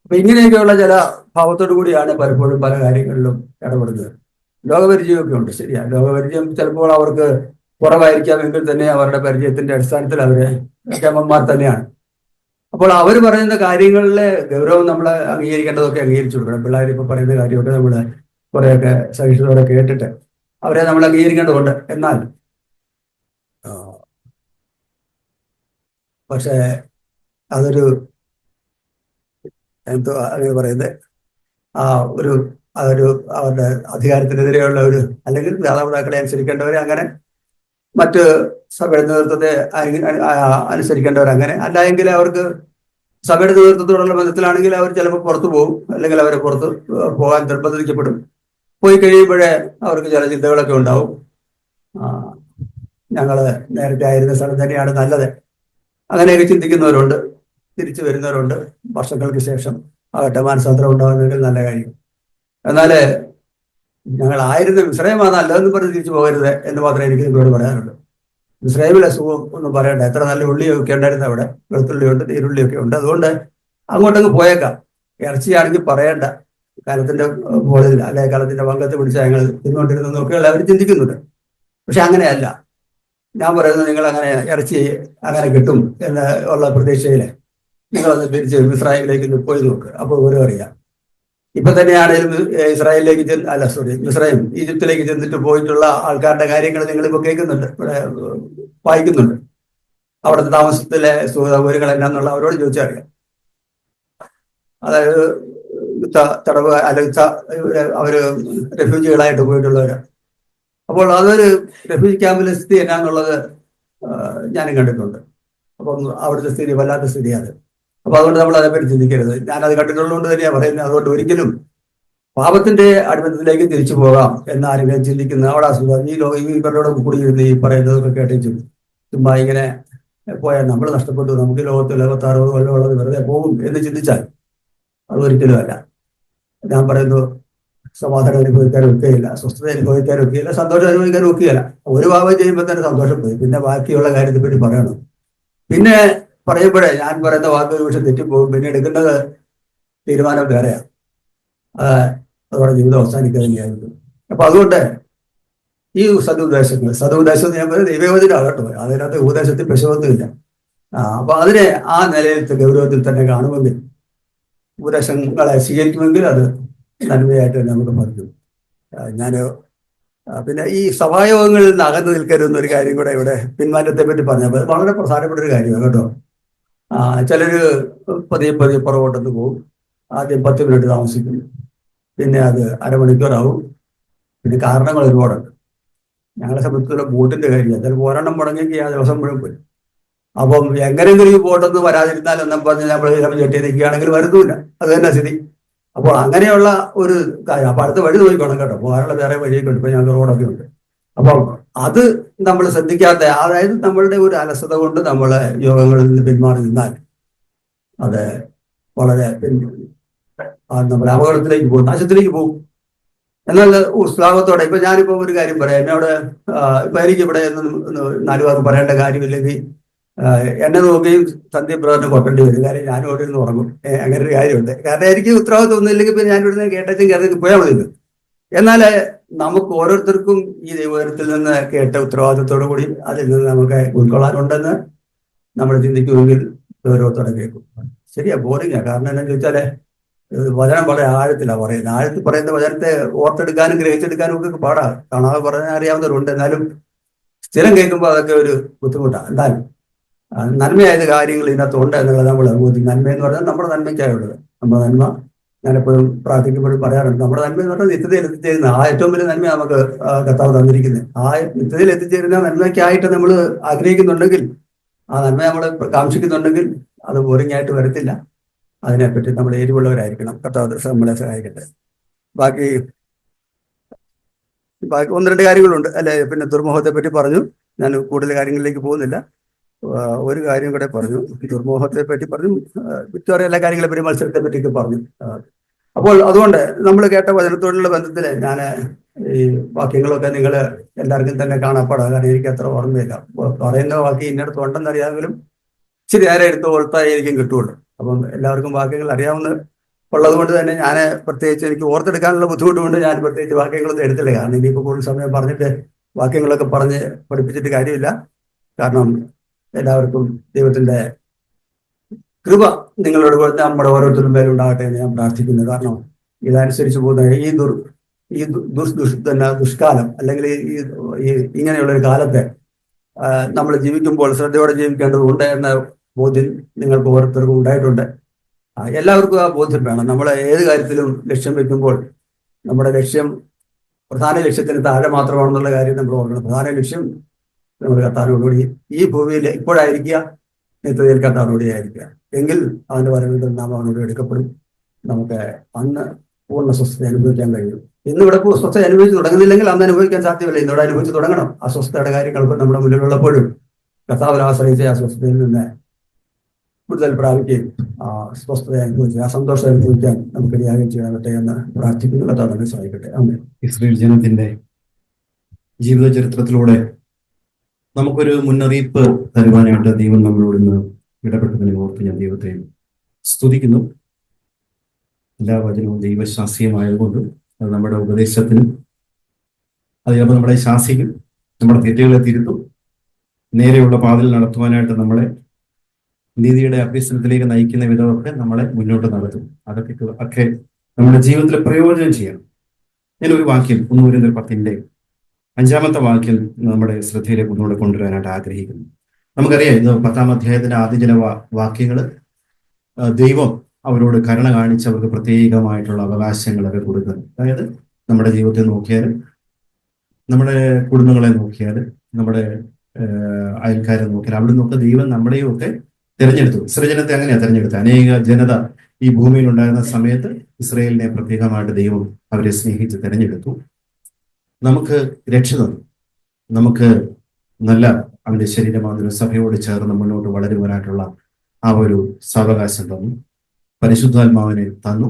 അപ്പൊ ഇങ്ങനെയൊക്കെയുള്ള ചില ഭാവത്തോടു കൂടിയാണ് പലപ്പോഴും പല കാര്യങ്ങളിലും ഇടപെടുന്നത്. ലോകപരിചയമൊക്കെ ഉണ്ട്, ശരിയാ. ലോകപരിചയം ചിലപ്പോൾ അവർക്ക് കുറവായിരിക്കാമെങ്കിൽ തന്നെ അവരുടെ പരിചയത്തിന്റെ അടിസ്ഥാനത്തിൽ അവര് കേമന്മാർ തന്നെയാണ്. അപ്പോൾ അവർ പറയുന്ന കാര്യങ്ങളിലെ ഗൗരവം നമ്മൾ അംഗീകരിക്കേണ്ടതൊക്കെ അംഗീകരിച്ചു കൊടുക്കണം. പിള്ളേർ ഇപ്പൊ പറയുന്ന കാര്യമൊക്കെ നമ്മൾ കുറെയൊക്കെ സഹിഷ്ണുതയോടെ കേട്ടിട്ട് അവരെ നമ്മൾ അംഗീകരിക്കേണ്ടതുണ്ട്. എന്നാൽ പക്ഷേ അതൊരു എന്തോ അങ്ങനെ പറയുന്നത് അതൊരു അവരുടെ അധികാരത്തിനെതിരെയുള്ള ഒരു, അല്ലെങ്കിൽ മാതാപിതാക്കളെ അനുസരിക്കേണ്ടവരെ അങ്ങനെ, മറ്റ് സഭയുടെ നേതൃത്വത്തെ അനുസരിക്കേണ്ടവർ അങ്ങനെ, അല്ല എങ്കിൽ അവർക്ക് സഭയുടെ നേതൃത്വത്തോടുള്ള ബന്ധത്തിലാണെങ്കിൽ അവർ ചിലപ്പോൾ പുറത്തു പോകും, അല്ലെങ്കിൽ അവരെ പുറത്ത് പോകാൻ നിർബന്ധിക്കപ്പെടും. പോയി കഴിയുമ്പോഴേ അവർക്ക് ചില ചിന്തകളൊക്കെ ഉണ്ടാവും. ഞങ്ങള് നേരത്തെ ആയിരുന്ന സ്ഥലം തന്നെയാണ് നല്ലത്, അങ്ങനെയൊക്കെ ചിന്തിക്കുന്നവരുണ്ട്. തിരിച്ചു വരുന്നവരുണ്ട്. വർഷങ്ങൾക്ക് ശേഷം ആകട്ടെ മാനസാന്തരം ഉണ്ടാകുന്നെങ്കിൽ നല്ല കാര്യം. എന്നാല് ഞങ്ങളായിരുന്ന മിസ്രൈമാണ് നല്ലതെന്ന് പറഞ്ഞ് തിരിച്ചു പോകരുത് എന്ന് മാത്രമേ എനിക്ക് നിങ്ങളോട് പറയാനുള്ളൂ. മിസ്രൈമിലെ സുഖം ഒന്നും പറയണ്ട. എത്ര നല്ല ഉള്ളിയൊക്കെ ഉണ്ടായിരുന്നു അവിടെ, വെളുത്തുള്ളിയുണ്ട്, നീരുള്ളിയൊക്കെ ഉണ്ട്. അതുകൊണ്ട് അങ്ങോട്ടങ്ങ് പോയേക്കാം. ഇറച്ചിയാണെങ്കിൽ പറയണ്ട, കാലത്തിന്റെ മുകളിൽ അല്ലെ കാലത്തിന്റെ വങ്കത്ത് പിടിച്ച ഞങ്ങൾ തിന്നുകൊണ്ടിരുന്നൊക്കെ എല്ലാവരും ചിന്തിക്കുന്നുണ്ട്. പക്ഷെ അങ്ങനെയല്ല. ഞാൻ പറയുന്നത് നിങ്ങൾ അങ്ങനെ ഇറച്ചി അങ്ങനെ കിട്ടും എന്ന് ഉള്ള പ്രതീക്ഷയിൽ നിങ്ങളൊന്ന് തിരിച്ച് മിസ്രൈമിലേക്ക് പോയി നോക്ക്, അപ്പോൾ വിവരം അറിയാം. ഇപ്പൊ തന്നെയാണെങ്കിലും ഇസ്രായേലിലേക്ക് അല്ല സോറി മിസ്രൈം ഈജിപ്തിലേക്ക് ചെന്നിട്ട് പോയിട്ടുള്ള ആൾക്കാരുടെ കാര്യങ്ങൾ നിങ്ങളിപ്പോൾ കേൾക്കുന്നുണ്ട്, ഇവിടെ വായിക്കുന്നുണ്ട്. അവിടുത്തെ താമസത്തിലെ സൗകര്യങ്ങൾ എന്നാന്നുള്ള അവരോട് ചോദിച്ചറിയാം. അതായത് തടവ് അല്ലെങ്കിൽ അവര് റെഫ്യൂജികളായിട്ട് പോയിട്ടുള്ളവരാണ്. അപ്പോൾ അതൊരു റെഫ്യൂജി ക്യാമ്പിലെ സ്ഥിതി എന്നാന്നുള്ളത് ഞാനും കണ്ടിട്ടുണ്ട്. അപ്പം അവിടുത്തെ സ്ഥിതി വല്ലാത്ത സ്ഥിതിയാണ്. അപ്പൊ അതുകൊണ്ട് നമ്മൾ അതേപ്പറ്റി ചിന്തിക്കരുത്. ഞാനത് കണ്ടിട്ടുള്ളതുകൊണ്ട് തന്നെയാണ് പറയുന്നത്. അതുകൊണ്ട് ഒരിക്കലും പാപത്തിന്റെ അടിമത്തത്തിലേക്ക് തിരിച്ചു പോകാം എന്നാരെങ്കിലും ചിന്തിക്കുന്ന അവിടെ അസുഖം ഈ ഇവരുടെ കൂടിയിരുന്ന് ഈ പറയുന്നതൊക്കെ കേട്ടിച്ചു ചുമ്മാ ഇങ്ങനെ പോയാൽ നമ്മൾ നഷ്ടപ്പെട്ടു, നമുക്ക് ലോകത്ത് 60 കൊല്ലമുള്ളത് വെറുതെ പോകും എന്ന് ചിന്തിച്ചാൽ അതൊരിക്കലും അല്ല. ഞാൻ പറയുന്നു, സമാധാനം അനുഭവിക്കാൻ ഒക്കെയില്ല, സ്വസ്ഥത അനുഭവിക്കാൻ ഒക്കെയില്ല, സന്തോഷം അനുഭവിക്കാൻ ഒക്കെയില്ല. ഒരു പാപം ചെയ്യുമ്പോൾ തന്നെ സന്തോഷം പോയി, പിന്നെ ബാക്കിയുള്ള കാര്യത്തെ പറ്റി പറയണം. പിന്നെ പറയുമ്പോഴേ ഞാൻ പറയുന്ന വാക്ക് ഒരു പക്ഷെ തെറ്റിപ്പോകും, പിന്നെ എടുക്കേണ്ടത് തീരുമാനം വേറെയാണ്. അതോടെ ജീവിതം അവസാനിക്കുക തന്നെയായിരുന്നു. അപ്പൊ അതുകൊണ്ട് ഈ സതുദ്ദേശം ഞാൻ പറയുന്നത് ദൈവവചനമാകട്ടോ, അതിനകത്ത് ഉപദേശത്തിൽ പ്രശ്നമൊന്നുമില്ല. അപ്പൊ അതിനെ ആ നിലയിലത്തെ ഗൗരവത്തിൽ തന്നെ കാണുമെങ്കിൽ, ഉപദേശങ്ങളെ സ്വീകരിക്കുമെങ്കിൽ അത് നന്മയായിട്ട് തന്നെ നമുക്ക് പറഞ്ഞു. ഞാൻ പിന്നെ ഈ സഭായോഗങ്ങളിൽ നിന്ന് അകന്നു നിൽക്കരുതെന്നൊരു കാര്യം കൂടെ ഇവിടെ പിന്മാറ്റത്തെ പറ്റി പറഞ്ഞപ്പോൾ വളരെ പ്രധാനപ്പെട്ട ഒരു കാര്യമാണ് കേട്ടോ. ചിലര് പതിയെ പുറകോട്ടൊന്ന് പോകും. ആദ്യം 10 മിനിറ്റ് താമസിക്കും, പിന്നെ അത് അരമണിക്കൂറാവും. പിന്നെ കാരണങ്ങൾ ഒരുപാടുണ്ട്. ഞങ്ങളെ സംബന്ധിച്ചുള്ള ബോട്ടിന്റെ കാര്യമാണ്. ചിലപ്പോൾ ഒരെണ്ണം മുടങ്ങിയെങ്കിൽ ആ ദിവസം മുഴുവൻ പോയി. അപ്പം എങ്ങനെയെങ്കിലും ഈ ബോട്ടൊന്ന് വരാതിരുന്നാൽ എന്നും പറഞ്ഞ് നമ്മൾ ചെട്ടി നിൽക്കുകയാണെങ്കിൽ വരുന്നില്ല. അത് തന്നെ സ്ഥിതി. അപ്പോൾ അങ്ങനെയുള്ള ഒരു കാര്യം. അപ്പൊ അടുത്ത വഴി നോക്കിക്കോണം കേട്ടോ, പോകാനുള്ള വേറെ വഴിയൊക്കെ ഉണ്ട്. ഇപ്പൊ ഞങ്ങൾ റോഡൊക്കെ ഉണ്ട്. അപ്പം അത് നമ്മൾ ശ്രദ്ധിക്കാത്ത, അതായത് നമ്മളുടെ ഒരു അലസത കൊണ്ട് നമ്മൾ യോഗങ്ങളിൽ നിന്ന് പിന്മാറി നിന്നാൽ അത് വളരെ നമ്മുടെ അപകടത്തിലേക്ക് പോകും, നാശത്തിലേക്ക് പോകും. എന്നാൽ ഉത്സാഹത്തോടെ ഇപ്പൊ ഞാനിപ്പോ ഒരു കാര്യം പറയാം. എന്നോട് ഇപ്പൊ എനിക്ക് ഇവിടെ 4 വാക്ക് പറയേണ്ട കാര്യമില്ലെങ്കിൽ എന്നെ നോക്കിയും സന്ദീപ് ബ്രദറിനെ കൊട്ടേണ്ടി വരും. കാര്യം ഞാനും അവിടെ നിന്ന് ഉറങ്ങും. അങ്ങനെ ഒരു കാര്യമുണ്ട്. കാരണം എനിക്ക് ഉത്തരവാദിത്വം ഒന്നുമില്ലെങ്കിൽ പിന്നെ ഞാൻ ഇവിടുന്ന് കേട്ടും കയറി പോയാൽ മതി. എന്നാൽ നമുക്ക് ഓരോരുത്തർക്കും ഈ ദൈവത്തിൽ നിന്ന് കേട്ട ഉത്തരവാദിത്വത്തോടു കൂടി അതിൽ നിന്ന് നമുക്ക് ഉൾക്കൊള്ളാനുണ്ടെന്ന് നമ്മൾ ചിന്തിക്കുമെങ്കിൽ ഗൗരവത്തോടെ കേൾക്കും. ശരിയാ, ബോറിങ്ങാ. കാരണം എന്താണെന്ന് ചോദിച്ചാല് വചനം വളരെ ആഴത്തിലാണ് പറയുന്നത്. ആഴത്തിൽ പറയുന്ന വചനത്തെ ഓർത്തെടുക്കാനും ഗ്രഹിച്ചെടുക്കാനും ഒക്കെ പാടാണ്. കാണാതെ പറഞ്ഞാൽ അറിയാവുന്നവരുണ്ട്. എന്നാലും സ്ഥിരം കേൾക്കുമ്പോൾ അതൊക്കെ ഒരു ബുദ്ധിമുട്ടാണ്. എന്തായാലും നന്മയായത് കാര്യങ്ങൾ ഇതിനകത്ത് ഉണ്ട് എന്നുള്ളത് നമ്മൾ ബോധിക്കും. നന്മ എന്ന് പറഞ്ഞാൽ നമ്മുടെ നന്മയ്ക്കായുള്ളത്. നമ്മുടെ നന്മ ഞാനെപ്പോഴും പ്രാർത്ഥിക്കുമ്പോഴും പറയാറുണ്ട്. നമ്മുടെ നന്മ എന്ന് പറഞ്ഞാൽ നിത്യതയിൽ എത്തിച്ചേരുന്ന ആ ഏറ്റവും വലിയ നന്മ നമുക്ക് കർത്താവ് തന്നിരിക്കുന്നത്. ആ നിത്യതയിൽ എത്തിച്ചേരുന്ന നന്മയ്ക്കായിട്ട് നമ്മൾ ആഗ്രഹിക്കുന്നുണ്ടെങ്കിൽ, ആ നന്മ നമ്മൾ കാക്ഷിക്കുന്നുണ്ടെങ്കിൽ അത് ബോറിംഗായിട്ട് വരത്തില്ല. അതിനെപ്പറ്റി നമ്മൾ എരിവുള്ളവരായിരിക്കണം. കർത്താവ് നമ്മളെ സഹായിക്കട്ടെ. ബാക്കി 1-2 കാര്യങ്ങളുണ്ട് അല്ലെ. പിന്നെ ദുർമോഹത്തെ പറ്റി പറഞ്ഞു. ഞാൻ കൂടുതൽ കാര്യങ്ങളിലേക്ക് പോകുന്നില്ല. ഒരു കാര്യം കൂടെ പറഞ്ഞു, ദുർമോഹത്തെ പറ്റി പറഞ്ഞു, വിക്ടോറിയ എല്ലാ കാര്യങ്ങളെ പറ്റി, മത്സരത്തെ പറ്റിയൊക്കെ പറഞ്ഞു. അപ്പോൾ അതുകൊണ്ട് നമ്മൾ കേട്ട വചനത്തോടുള്ള ബന്ധത്തിൽ ഞാൻ ഈ വാക്യങ്ങളൊക്കെ നിങ്ങൾ എല്ലാവർക്കും തന്നെ കാണാപ്പാടാണ്. കാരണം എനിക്ക് അത്ര ഓർമ്മയില്ല. പറയുന്ന വാക്യം ഇന്നടത്ത് ഉണ്ടെന്ന് അറിയാമെങ്കിലും ഇച്ചിരി നേരം എടുത്ത് ഓർത്തായിരിക്കും കിട്ടുള്ളൂ. അപ്പം എല്ലാവർക്കും വാക്യങ്ങൾ അറിയാവുന്ന ഉള്ളത് കൊണ്ട് തന്നെ ഞാൻ പ്രത്യേകിച്ച് എനിക്ക് ഓർത്തെടുക്കാനുള്ള ബുദ്ധിമുട്ട് കൊണ്ട് ഞാൻ പ്രത്യേകിച്ച് വാക്യങ്ങളൊന്നും എടുത്തില്ല. കാരണം ഇനിയിപ്പോൾ കൂടുതൽ സമയം പറഞ്ഞിട്ട് വാക്യങ്ങളൊക്കെ പറഞ്ഞ് പഠിപ്പിച്ചിട്ട് കാര്യമില്ല. കാരണം എല്ലാവർക്കും ദൈവത്തിന്റെ കൃപ നിങ്ങളോട് നമ്മുടെ ഓരോരുത്തരും പേരും ഉണ്ടാകട്ടെ എന്ന് ഞാൻ പ്രാർത്ഥിക്കുന്നു. കാരണം ഇതനുസരിച്ച് പോകുന്ന ഈ ദുഷ്കാലം അല്ലെങ്കിൽ ഈ ഇങ്ങനെയുള്ള ഒരു കാലത്തെ നമ്മൾ ജീവിക്കുമ്പോൾ ശ്രദ്ധയോടെ ജീവിക്കേണ്ടതുണ്ട് എന്ന ബോധ്യം നിങ്ങൾക്ക് ഓരോരുത്തർക്കും ഉണ്ടായിട്ടുണ്ട്. എല്ലാവർക്കും ആ ബോധ്യം വേണം. നമ്മൾ ഏത് കാര്യത്തിലും ലക്ഷ്യം വെക്കുമ്പോൾ നമ്മുടെ ലക്ഷ്യം പ്രധാന ലക്ഷ്യത്തിന് താഴെ മാത്രമാണെന്നുള്ള കാര്യം നമ്മൾ ഓർക്കണം. പ്രധാന ലക്ഷ്യം നമ്മൾ കർത്താവിനോടുകൂടി ഈ ഭൂമിയിൽ ഇപ്പോഴായിരിക്കുക, നിത്യതയിൽ കർത്താവിനോടി ആയിരിക്കുക. എങ്കിൽ അവന്റെ വരവിൽ നാം അവനോട് എടുക്കപ്പെടും. നമുക്ക് അന്ന് പൂർണ്ണ സ്വസ്ഥത അനുഭവിക്കാൻ കഴിയും. ഇന്നിവിടെ സ്വസ്ഥത അനുഭവിച്ച് തുടങ്ങുന്നില്ലെങ്കിൽ അന്ന് അനുഭവിക്കാൻ സാധ്യമല്ല. ഇന്നിവിടെ അനുഭവിച്ച് തുടങ്ങണം. ആ സ്വസ്ഥതയുടെ കാര്യങ്ങൾക്ക് നമ്മുടെ മുന്നിലുള്ളപ്പോഴും കർത്താവിനെ ആശ്രയിച്ച് ആ സ്വസ്ഥതയിൽ നിന്ന് കൂടുതൽ പ്രാപിക്കുകയും ആ സ്വസ്ഥത അനുഭവിച്ച് ആ സന്തോഷം അനുഭവിക്കാൻ നമുക്ക് യാഗം ചെയ്യാനട്ടെ എന്ന് പ്രാർത്ഥിക്കുന്നു. കർത്താവിനെ സഹായിക്കട്ടെ. ആമേൻ. ഇസ്രായേൽ ജനത്തിന്റെ ജീവിത ചരിത്രത്തിലൂടെ നമുക്കൊരു മുന്നറിയിപ്പ് തരുവാനായിട്ട് ദൈവം നമ്മളോട് ഇന്ന് ഇടപെട്ടതിനെ ഓർത്ത് ഞാൻ ദൈവത്തെ സ്തുതിക്കുന്നു. എല്ലാ വചനവും ദൈവശാസ്ത്രീയമായതുകൊണ്ട് അത് നമ്മുടെ ഉപദേശത്തിനും അത് ചിലപ്പോൾ നമ്മളെ ശാസിക്കും, നമ്മുടെ തെറ്റുകളെ തിരുത്തും. നേരെയുള്ള പാതയിൽ നടത്തുവാനായിട്ട് നമ്മളെ നീതിയുടെ അഭ്യസനത്തിലേക്ക് നയിക്കുന്ന വിധമൊക്കെ നമ്മളെ മുന്നോട്ട് നടത്തും. ഒക്കെ നമ്മുടെ ജീവിതത്തിൽ പ്രയോജനം ചെയ്യണം. ഞാനൊരു വാക്യം 1 കൊരിന്ത്യർ 10-5 വാക്യം നമ്മുടെ ശ്രദ്ധയിലേക്ക് ഒന്നുകൂടെ കൊണ്ടുവരാനായിട്ട് ആഗ്രഹിക്കുന്നു. നമുക്കറിയാം, ഇത് 10-ാം അധ്യായത്തിന്റെ ആദ്യ ചില വാക്യങ്ങൾ ദൈവം അവരോട് കരുണ കാണിച്ച് അവർക്ക് പ്രത്യേകമായിട്ടുള്ള അവകാശങ്ങളൊക്കെ കൊടുക്കുന്നു. അതായത് നമ്മുടെ ജീവിതത്തെ നോക്കിയാൽ, നമ്മുടെ കുടുംബങ്ങളെ നോക്കിയാൽ, നമ്മുടെ അയൽക്കാരെ നോക്കിയാൽ, അവിടെ നിന്നൊക്കെ ദൈവം നമ്മുടെയും ഒക്കെ തിരഞ്ഞെടുത്തു. ഇസ്രായേലിനെ അങ്ങനെയാണ് തിരഞ്ഞെടുത്തത്. അനേക ജനത ഈ ഭൂമിയിൽ ഉണ്ടായിരുന്ന സമയത്ത് ഇസ്രായേലിനെ പ്രത്യേകമായിട്ട് ദൈവം അവരെ സ്നേഹിച്ച് തിരഞ്ഞെടുത്തു. നമുക്ക് രക്ഷ തന്നു. നമുക്ക് നല്ല അവന്റെ ശരീരമാകുന്ന സഭയോട് ചേർന്ന് മുന്നോട്ട് വളരുവാനായിട്ടുള്ള ആ ഒരു സാവകാശം തന്നു. പരിശുദ്ധാത്മാവിനെ തന്നു.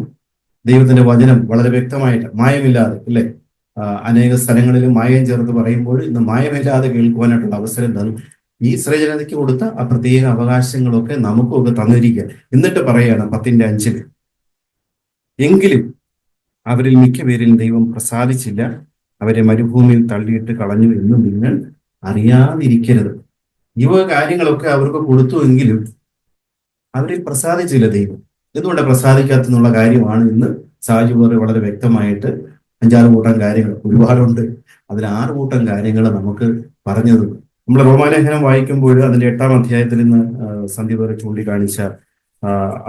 ദൈവത്തിന്റെ വചനം വളരെ വ്യക്തമായിട്ട് മായമില്ലാതെ, അല്ലെ, അനേക സ്ഥലങ്ങളിൽ മായം ചേർത്ത് പറയുമ്പോൾ ഇന്ന് മായമില്ലാതെ കേൾക്കുവാനായിട്ടുള്ള അവസരം തന്നു. ഈ ഇസ്രായേലിനേക്ക് കൊടുത്ത ആ പ്രത്യേക അവകാശങ്ങളൊക്കെ നമുക്കൊക്കെ തന്നിരിക്കുക. എന്നിട്ട് പറയാണ് 10-5 എങ്കിലും അവരിൽ മിക്ക പേരിൽ ദൈവം പ്രസാദിച്ചില്ല, അവരെ മരുഭൂമിയിൽ തള്ളിയിട്ട് കളഞ്ഞു എന്ന് നിങ്ങൾ അറിയാതിരിക്കരുത്. ഇവ കാര്യങ്ങളൊക്കെ അവർക്ക് കൊടുത്തുവെങ്കിലും അവരിൽ പ്രസാദിച്ചില്ല ദൈവം. എന്തുകൊണ്ട് പ്രസാദിക്കാത്തെന്നുള്ള കാര്യമാണ് ഇന്ന് സാജു വളരെ വ്യക്തമായിട്ട് 5-6 കൂട്ടം കാര്യങ്ങൾ, ഒരുപാടുണ്ട്, അതിൽ 6 കൂട്ടം കാര്യങ്ങൾ നമുക്ക് പറഞ്ഞു തന്നു. നമ്മൾ റോമാലേഖനം വായിക്കുമ്പോൾ അതിന്റെ 8-ാം അധ്യായത്തിൽ നിന്ന് സന്ധ്യ വരെ ചൂണ്ടിക്കാണിച്ച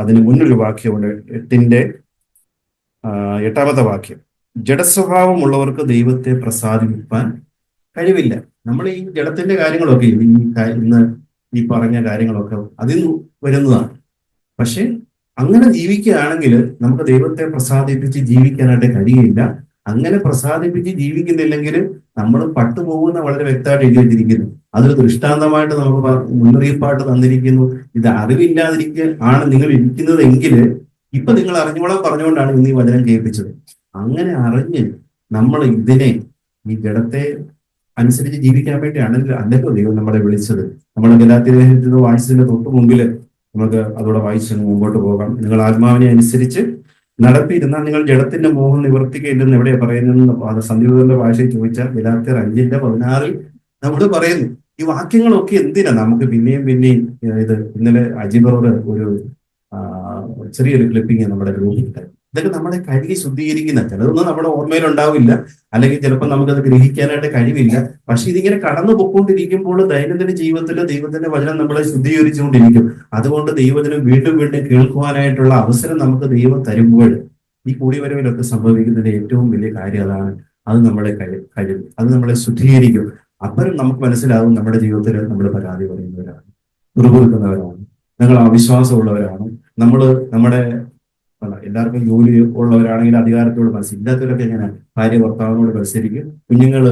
അതിന് മുന്നൊരു വാക്യമുണ്ട്. 8-ാമത്തെ വാക്യം, ജഡസ്വഭാവമുള്ളവർക്ക് ദൈവത്തെ പ്രസാദിപ്പിക്കാൻ കഴിവില്ല. നമ്മൾ ഈ ജഡത്തിന്റെ കാര്യങ്ങളൊക്കെ ഇന്ന് ഈ പറഞ്ഞ കാര്യങ്ങളൊക്കെ അതിൽ നിന്ന് വരുന്നതാണ്. പക്ഷെ അങ്ങനെ ജീവിക്കുകയാണെങ്കിൽ നമുക്ക് ദൈവത്തെ പ്രസാദിപ്പിച്ച് ജീവിക്കാനായിട്ട് കഴിയില്ല. അങ്ങനെ പ്രസാദിപ്പിച്ച് ജീവിക്കുന്നില്ലെങ്കിൽ നമ്മൾ പട്ടുപോകുന്ന വളരെ വ്യക്തമായിട്ട് എഴുതി വെച്ചിരിക്കുന്നു. അതൊരു ദൃഷ്ടാന്തമായിട്ട് നമുക്ക് മുന്നറിയിപ്പായിട്ട് തന്നിരിക്കുന്നു. ഇത് അറിവില്ലാതിരിക്കുക ആണ് നിങ്ങൾ ഇരിക്കുന്നത് എങ്കിൽ ഇപ്പൊ നിങ്ങൾ അറിഞ്ഞോളാൻ പറഞ്ഞുകൊണ്ടാണ് ഇന്ന് ഈ വചനം കേൾപ്പിച്ചത്. അങ്ങനെ അറിഞ്ഞ് നമ്മൾ ഇതിനെ, ഈ ജഡത്തെ അനുസരിച്ച് ജീവിക്കാൻ വേണ്ടിയാണെങ്കിൽ അല്ലല്ലോ ദൈവം നമ്മളെ വിളിച്ചത്. നമ്മൾ ഗലാത്യലേഖനത്തിൽ വായിച്ചതിന്റെ തൊട്ട് മുമ്പിൽ നമുക്ക് അതോടെ വായിച്ച് മുമ്പോട്ട് പോകാം. നിങ്ങൾ ആത്മാവിനെ അനുസരിച്ച് നടത്തിയിരുന്നാൽ നിങ്ങൾ ജഡത്തിന്റെ മോഹം നിവർത്തിക്കയില്ലെന്ന് എവിടെയാ പറയുന്നതെന്ന് സന്ധ്യയുടെ ഭാഷയിൽ ചോദിച്ചാൽ ഗലാത്യർ 5:16 നമ്മൾ പറയുന്നു. ഈ വാക്യങ്ങളൊക്കെ എന്തിനാ നമുക്ക് പിന്നെയും ഇത് ഇന്നലെ അജിബറോട് ഒരു ചെറിയൊരു ക്ലിപ്പിംഗ് നമ്മുടെ ഗ്രൂപ്പിൽ. ഇതൊക്കെ നമ്മളെ കഴുകി ശുദ്ധീകരിക്കുന്ന, ചിലതൊന്നും നമ്മുടെ ഓർമ്മയിലുണ്ടാവില്ല, അല്ലെങ്കിൽ ചിലപ്പോൾ നമുക്കത് ഗ്രഹിക്കാനായിട്ട് കഴിവില്ല. പക്ഷെ ഇതിങ്ങനെ കടന്നു പൊക്കോണ്ടിരിക്കുമ്പോൾ ദൈനംദിന ജീവിതത്തിൽ ദൈവത്തിന്റെ വചനം നമ്മളെ ശുദ്ധീകരിച്ചുകൊണ്ടിരിക്കും. അതുകൊണ്ട് ദൈവത്തിനും വീണ്ടും വീണ്ടും കേൾക്കുവാനായിട്ടുള്ള അവസരം നമുക്ക് ദൈവം തരുമ്പോൾ ഈ കൂടിവരവിലൊക്കെ സംഭവിക്കുന്നതിന്റെ ഏറ്റവും വലിയ കാര്യം അതാണ്. അത് നമ്മളെ കഴിയും, അത് നമ്മളെ ശുദ്ധീകരിക്കും. അപ്പോഴും നമുക്ക് മനസ്സിലാവും നമ്മുടെ ജീവിതത്തിൽ നമ്മൾ പരാതി പറയുന്നവരാണ്, മുറിവുറുക്കുന്നവരാണ്, ഞങ്ങൾ അവിശ്വാസമുള്ളവരാണ്, നമ്മുടെ എല്ലാവർക്കും ജോലി ഉള്ളവരാണെങ്കിൽ അധികാരത്തോട് മത്സരിക്കും, ഇല്ലാത്തവരൊക്കെ എങ്ങനെ ഭാര്യ ഭർത്താവിനോട് മത്സരിക്കും, കുഞ്ഞുങ്ങള്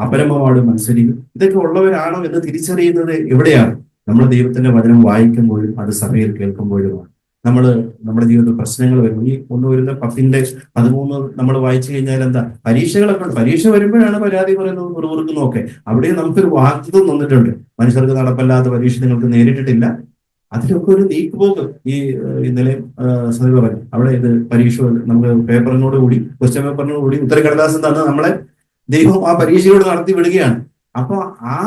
അപരമ്മയോട് മത്സരിക്കും. ഇതൊക്കെ ഉള്ളവരാണോ എന്ന് തിരിച്ചറിയുന്നത് എവിടെയാണ്? നമ്മൾ ദൈവത്തിന്റെ വചനം വായിക്കുമ്പോഴും അത് സഭയിൽ കേൾക്കുമ്പോഴുമാണ്. നമ്മുടെ ജീവിതത്തിൽ പ്രശ്നങ്ങൾ വരുമ്പോൾ ഈ 1 കൊരിന്ത്യർ 10-13 നമ്മൾ വായിച്ചു കഴിഞ്ഞാൽ എന്താ, പരീക്ഷകളൊക്കെ ഉണ്ട്. പരീക്ഷ വരുമ്പോഴാണ് പരാതി പറയുന്നത്, മുറിവുറുക്കുന്നതൊക്കെ. അവിടെ നമുക്കൊരു വാഗ്ദത്തം തന്നിട്ടുണ്ട്, മനുഷ്യർക്ക് നടപ്പല്ലാത്ത പരീക്ഷ നിങ്ങൾക്ക് നേരിട്ടിട്ടില്ല, അതിലൊക്കെ ഒരു നീക്കുപോക്ക്. ഈ ഇന്നലെ സഭ പറഞ്ഞു, അവിടെ ഇത് പരീക്ഷ നമുക്ക് പേപ്പറിനോട് കൂടി, ക്വസ്റ്റ്യൻ പേപ്പറിനോട് കൂടി ഉത്തരക്കടലാസം തന്നെ നമ്മളെ ദൈവം ആ പരീക്ഷയോട് നടത്തി വിടുകയാണ്. അപ്പൊ ആ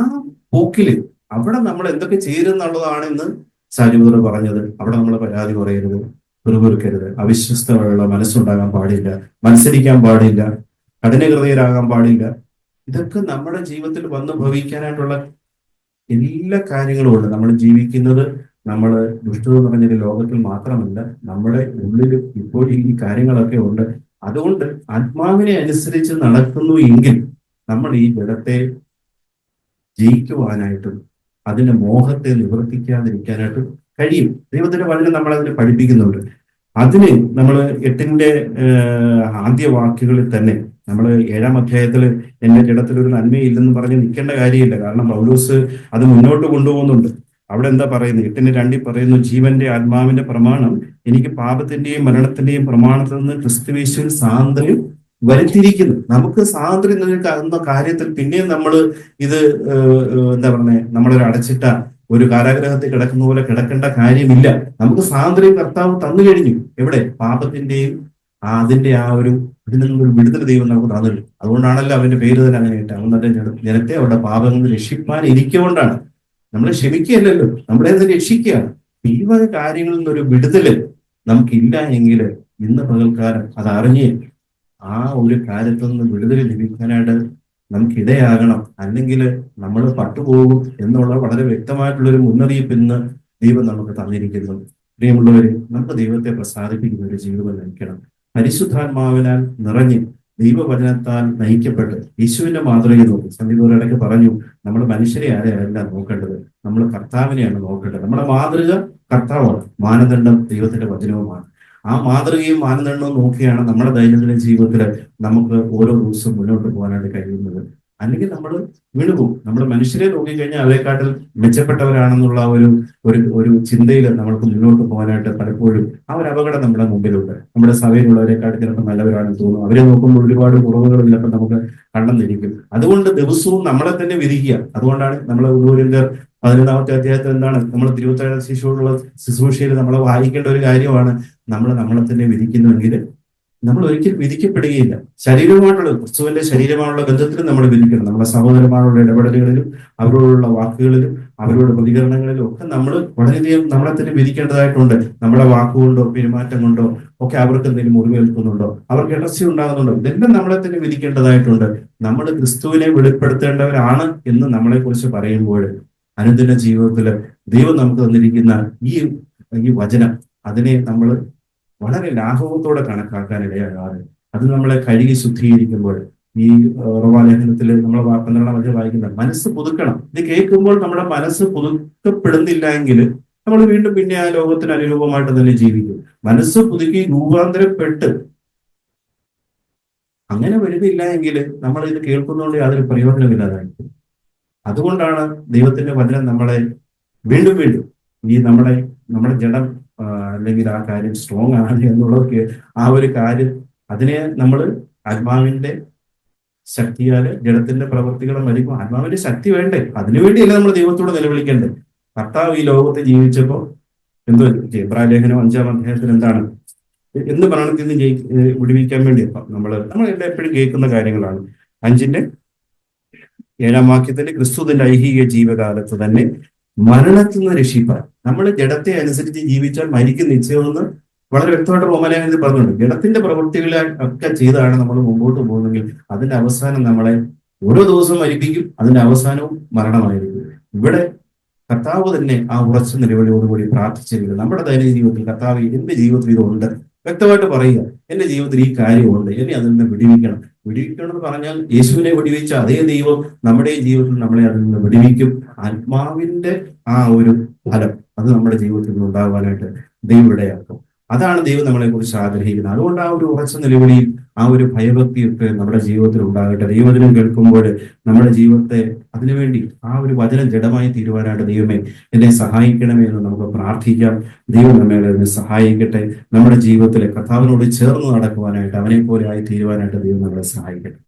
പോക്കില് അവിടെ നമ്മൾ എന്തൊക്കെ ചേരുന്നുള്ളതാണ് ഇന്ന് സാജുബർ പറഞ്ഞത്. അവിടെ നമ്മൾ പരാതി പറയരുത്, പിറുപിറുക്കരുത്, അവിശ്വസ്തമുള്ള മനസ്സുണ്ടാകാൻ പാടില്ല, മത്സരിക്കാൻ പാടില്ല, കഠിനഹൃദയരാകാൻ പാടില്ല. ഇതൊക്കെ നമ്മുടെ ജീവിതത്തിൽ വന്ന് ഭവിക്കാനായിട്ടുള്ള എല്ലാ കാര്യങ്ങളും ഉണ്ട്. നമ്മൾ ജീവിക്കുന്നത് നമ്മൾ ദുഷ്ടത പറഞ്ഞൊരു ലോകത്തിൽ മാത്രമല്ല, നമ്മുടെ ഉള്ളിൽ ഇപ്പോൾ ഈ കാര്യങ്ങളൊക്കെ ഉണ്ട്. അതുകൊണ്ട് ആത്മാവിനെ അനുസരിച്ച് നടക്കുന്നു എങ്കിൽ നമ്മൾ ഈ ജഡത്തെ ജയിക്കുവാനായിട്ടും അതിന്റെ മോഹത്തെ നിവർത്തിക്കാതിരിക്കാനായിട്ടും കഴിയും. ദൈവത്തിന്റെ വചനം നമ്മൾ അതിനെ പഠിപ്പിക്കുന്നുണ്ട്. അതിന് നമ്മൾ 8-ന്റെ ആദ്യ വാക്യങ്ങളിൽ തന്നെ നമ്മൾ 7-ാം അധ്യായത്തിൽ എന്റെ ജഡത്തിൽ ഒരു നന്മയില്ലെന്ന് പറഞ്ഞ് നിൽക്കേണ്ട കാര്യമില്ല. കാരണം പൗലോസ് അത് മുന്നോട്ട് കൊണ്ടുപോകുന്നുണ്ട്. അവിടെ എന്താ പറയുന്നത്? 8:2 പറയുന്നു, ജീവന്റെ ആത്മാവിന്റെ പ്രമാണം എനിക്ക് പാപത്തിന്റെയും മരണത്തിന്റെയും പ്രമാണത്തിൽ നിന്ന് ക്രിസ്തുയേശുവിൽ സ്വാതന്ത്ര്യം വരുത്തിയിരിക്കുന്നു. നമുക്ക് സ്വാതന്ത്ര്യം എന്ന കാര്യത്തിൽ പിന്നെയും നമ്മൾ ഇത് എന്താ പറയുന്നത്, നമ്മളൊരു അടച്ചിട്ട ഒരു കാരാഗ്രഹത്തിൽ കിടക്കുന്ന പോലെ കിടക്കേണ്ട കാര്യമില്ല. നമുക്ക് സ്വാതന്ത്ര്യം കർത്താവ് തന്നു കഴിഞ്ഞു. എവിടെ? പാപത്തിന്റെയും അതിന്റെ ആ ഒരു ഇതിൽ നിന്നൊരു വിടുതൽ ദൈവം നമുക്ക് തന്നിട്ടുണ്ട്. അതുകൊണ്ടാണല്ലോ അവന്റെ പേര് തന്നെ അങ്ങനെ ഇട്ട്, അവൻ തന്റെ ജനത്തെ അവരുടെ പാപങ്ങളിൽ രക്ഷിപ്പാൻ ഇരിക്കൊണ്ടാണ്. നമ്മളെ ക്ഷമിക്കുകയല്ലല്ലോ, നമ്മളെ അത് രക്ഷിക്കുകയാണ്. ഈ വക കാര്യങ്ങളിൽ നിന്നൊരു വിടുതല് നമുക്കില്ല എങ്കിൽ ഇന്ന് പകൽക്കാലം അത് അറിഞ്ഞ് ആ ഒരു കാര്യത്തിൽ നിന്ന് വിടുതൽ ലഭിക്കാനായിട്ട് നമുക്കിടയാകണം. അല്ലെങ്കിൽ നമ്മൾ പട്ടുപോകും എന്നുള്ള വളരെ വ്യക്തമായിട്ടുള്ളൊരു മുന്നറിയിപ്പ് ഇന്ന് ദൈവം നമുക്ക് തന്നിരിക്കുന്നു. പ്രിയമുള്ളവരെ, നമുക്ക് ദൈവത്തെ പ്രസാദിപ്പിക്കുന്ന ഒരു ജീവിതം നയിക്കണം. പരിശുദ്ധാത്മാവിനാൽ നിറഞ്ഞ് ദൈവവചനത്താൽ നയിക്കപ്പെട്ട് യേശുവിന്റെ മാതൃകയെ നോക്കി. സംഗീതം ഇടയ്ക്ക് പറഞ്ഞു, നമ്മൾ മനുഷ്യരെ ആരെയല്ല നോക്കേണ്ടത്, നമ്മൾ കർത്താവിനെയാണ് നോക്കേണ്ടത്. നമ്മുടെ മാതൃക കർത്താവാണ്, മാനദണ്ഡം ദൈവത്തിന്റെ വചനവുമാണ്. ആ മാതൃകയും മാനദണ്ഡവും നോക്കിയാണ് നമ്മുടെ ദൈനംദിന ജീവിതത്തിൽ നമുക്ക് ഓരോ ദിവസവും മുന്നോട്ട് പോകാനായിട്ട് കഴിയുന്നത്. അല്ലെങ്കിൽ നമ്മൾ വീണുപോകും. നമ്മൾ മനുഷ്യരെ നോക്കിക്കഴിഞ്ഞാൽ അവരെക്കാട്ടിൽ മെച്ചപ്പെട്ടവരാണെന്നുള്ള ഒരു ഒരു ഒരു ചിന്തയിൽ നമ്മൾക്ക് മുന്നോട്ട് പോകാനായിട്ട് പലപ്പോഴും ആ ഒരു അപകടം നമ്മുടെ മുമ്പിലുണ്ട്. നമ്മുടെ സഭയിലുള്ളവരെക്കാട്ടിൽ ചിലപ്പോൾ നല്ലവരാണെന്ന് തോന്നും. അവരെ നോക്കുമ്പോൾ ഒരുപാട് കുറവുകൾ ചിലപ്പോൾ നമുക്ക് കണ്ടെന്നിരിക്കും. അതുകൊണ്ട് ദിവസവും നമ്മളെ തന്നെ വിധിക്കുക. അതുകൊണ്ടാണ് നമ്മൾ 11-ാമത്തെ അധ്യായത്തിൽ എന്താണ് നമ്മൾ തിരുവത്താഴ ശിശുവോടുള്ള ശുശ്രൂഷയിൽ നമ്മൾ വായിക്കേണ്ട ഒരു കാര്യമാണ്, നമ്മൾ നമ്മളെ തന്നെ വിധിക്കുന്നുവെങ്കിൽ നമ്മൾ ഒരിക്കലും വിധിക്കപ്പെടുകയില്ല. ശരീരമായിട്ടുള്ള ക്രിസ്തുവിന്റെ ശരീരമായുള്ള ബന്ധത്തിലും നമ്മൾ വിധിക്കണം. നമ്മുടെ സഹോദരന്മാരുടെ ഇടപെടലുകളിലും അവരോടുള്ള വാക്കുകളിലും അവരോട് പ്രതികരണങ്ങളിലും ഒക്കെ നമ്മൾ വളരെയധികം നമ്മളെ തന്നെ വിധിക്കേണ്ടതായിട്ടുണ്ട്. നമ്മുടെ വാക്കുകൊണ്ടോ പെരുമാറ്റം കൊണ്ടോ ഒക്കെ അവർക്ക് എന്തെങ്കിലും മുറിവേൽക്കുന്നുണ്ടോ, അവർക്ക് ഇടർച്ച ഉണ്ടാകുന്നുണ്ടോ, ഇതെല്ലാം നമ്മളെ തന്നെ വിധിക്കേണ്ടതായിട്ടുണ്ട്. നമ്മൾ ക്രിസ്തുവിനെ വെളിപ്പെടുത്തേണ്ടവരാണ് എന്ന് നമ്മളെ കുറിച്ച് പറയുമ്പോൾ അനുദിന ജീവിതത്തിൽ ദൈവം നമുക്ക് തന്നിരിക്കുന്ന ഈ വചനം, അതിനെ നമ്മൾ വളരെ ലാഘവത്തോടെ കണക്കാക്കാനിടയാകാതെ അത് നമ്മളെ കഴുകി ശുദ്ധീകരിക്കുമ്പോൾ, ഈ റോമാലേഖനത്തിൽ നമ്മൾ 12-ാം വായിക്കുന്ന മനസ്സ് പുതുക്കണം. ഇത് കേൾക്കുമ്പോൾ നമ്മുടെ മനസ്സ് പുതുക്കപ്പെടുന്നില്ല എങ്കിൽ നമ്മൾ വീണ്ടും പിന്നെ ആ ലോകത്തിന് അനുരൂപമായിട്ട് തന്നെ ജീവിക്കും. മനസ്സ് പുതുക്കി രൂപാന്തരപ്പെട്ട് അങ്ങനെ വരുന്നില്ല എങ്കിൽ നമ്മൾ ഇത് കേൾക്കുന്നതുകൊണ്ട് യാതൊരു പ്രയോജനമില്ലാതായിരിക്കും. അതുകൊണ്ടാണ് ദൈവത്തിന്റെ വചനം നമ്മളെ വീണ്ടും വീണ്ടും ഈ നമ്മുടെ ജഡം അല്ലെങ്കിൽ ആ കാര്യം സ്ട്രോങ് ആണ് എന്നുള്ളതൊക്കെ ആ ഒരു കാര്യം അതിനെ നമ്മൾ ആത്മാവിന്റെ ശക്തിയാല് ജഡത്തിന്റെ പ്രവൃത്തികളെ മരിക്കും. ആത്മാവിന്റെ ശക്തി വേണ്ടേ? അതിനുവേണ്ടിയല്ല നമ്മൾ ദൈവത്തോട് നിലവിളിക്കണ്ടേ? കർത്താവ് ഈ ലോകത്തെ ജീവിച്ചപ്പോ എന്തോ എബ്രായ ലേഖനം 5-ാം അധ്യായത്തിൽ എന്താണ് എന്ന് മരണത്തിൽ നിന്ന് വിടുവിക്കാൻ വേണ്ടി നമ്മൾ എപ്പോഴും കേൾക്കുന്ന കാര്യങ്ങളാണ്. 5-ന്റെ 7-ാം വാക്യത്തിൽ ക്രിസ്തുവിന്റെ ഐഹിക ജീവകാലത്ത് തന്നെ മരണത്തിൽ നിന്ന് രക്ഷിപ്പാൻ. നമ്മൾ ജഡത്തെ അനുസരിച്ച് ജീവിച്ചാൽ മരിക്കും നിശ്ചയമെന്ന് വളരെ വ്യക്തമായിട്ട് റോമാലേഖനത്തിൽ പറഞ്ഞിട്ടുണ്ട്. ജഡത്തിന്റെ പ്രവൃത്തികളെ ഒക്കെ ചെയ്താണ് നമ്മൾ മുമ്പോട്ട് പോകുന്നെങ്കിൽ അതിന്റെ അവസാനം നമ്മളെ ഓരോ ദിവസവും മരിപ്പിക്കും. അതിന്റെ അവസാനവും മരണമായിരിക്കും. ഇവിടെ കർത്താവ് തന്നെ ആ ഉറച്ച നിലവിളിയോടുകൂടി പ്രാർത്ഥിച്ചെങ്കിൽ നമ്മുടെ ദൈനംദിന ജീവിതത്തിൽ കർത്താവ് എന്റെ ജീവിതത്തിൽ ഇതുണ്ട് വ്യക്തമായിട്ട് പറയുക, എന്റെ ജീവിതത്തിൽ ഈ കാര്യമുണ്ട്, എന്നെ അതിൽ നിന്ന് വിടുവിക്കണം. വിടുവിക്കണമെന്ന് പറഞ്ഞാൽ യേശുവിനെ വിടുവിച്ച അതേ ദൈവം നമ്മുടെ ജീവിതത്തിൽ നമ്മളെ അതിൽ നിന്ന് വിടുവിക്കും. ആത്മാവിന്റെ ആ ഒരു ഫലം അത് നമ്മുടെ ജീവിതത്തിൽ നിന്ന് ഉണ്ടാകാനായിട്ട് ദൈവം ഇടയാക്കും. അതാണ് ദൈവം നമ്മളെ കുറിച്ച് ആഗ്രഹിക്കുന്നത്. അതുകൊണ്ട് ആ ഒരു ഉറച്ച നിലവിളിയും ആ ഒരു ഭയഭക്തിയൊക്കെ നമ്മുടെ ജീവിതത്തിൽ ഉണ്ടാകട്ടെ. ദൈവവചനം കേൾക്കുമ്പോൾ നമ്മുടെ ജീവിതത്തെ അതിനുവേണ്ടി ആ ഒരു വചനം ജഡമായി തീരുവാനായിട്ട് ദൈവമേ എന്നെ സഹായിക്കണമേ എന്ന് നമുക്ക് പ്രാർത്ഥിക്കാം. ദൈവം നമ്മെ അതിനെ സഹായിക്കട്ടെ. നമ്മുടെ ജീവിതത്തിലെ കർത്താവിനോട് ചേർന്ന് നടക്കുവാനായിട്ട് അവനെ പോലെ ആയി തീരുവാനായിട്ട് ദൈവം നമ്മളെ സഹായിക്കട്ടെ.